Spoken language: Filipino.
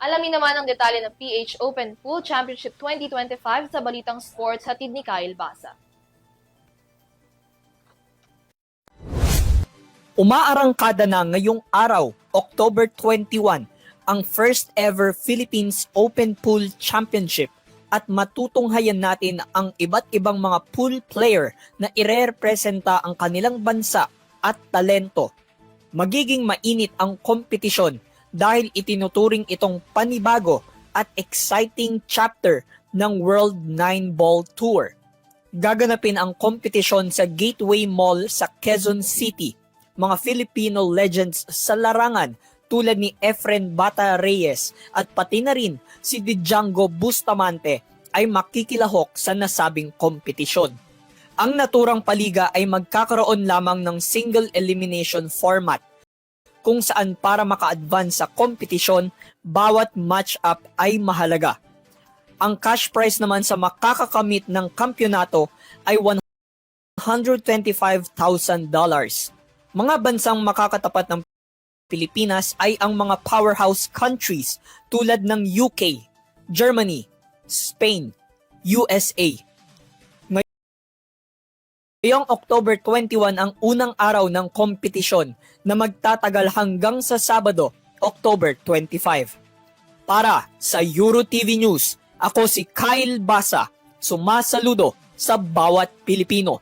Alamin naman ang detalye ng PH Open Pool Championship 2025 sa Balitang Sports hatid ni Kyle Basa. Umaarangkada na ngayong araw, October 21, ang first ever Philippines Open Pool Championship at matutunghayan natin ang iba't ibang mga pool player na irerepresenta ang kanilang bansa at talento. Magiging mainit ang kompetisyon dahil itinuturing itong panibago at exciting chapter ng World 9-Ball Tour. Gaganapin ang kompetisyon sa Gateway Mall sa Quezon City. Mga Filipino legends sa larangan tulad ni Efren Bata Reyes at pati na rin si Django Bustamante ay makikilahok sa nasabing kompetisyon. Ang naturang paliga ay magkakaroon lamang ng single elimination format kung saan para maka-advance sa kompetisyon, bawat match-up ay mahalaga. Ang cash prize naman sa makakakamit ng kampyonato ay $125,000. Mga bansang makakatapat ng Pilipinas ay ang mga powerhouse countries tulad ng UK, Germany, Spain, USA. Ngayong October 21 ang unang araw ng kompetisyon na magtatagal hanggang sa Sabado, October 25. Para sa EuroTV News, ako si Kyle Basa, sumasaludo sa bawat Pilipino.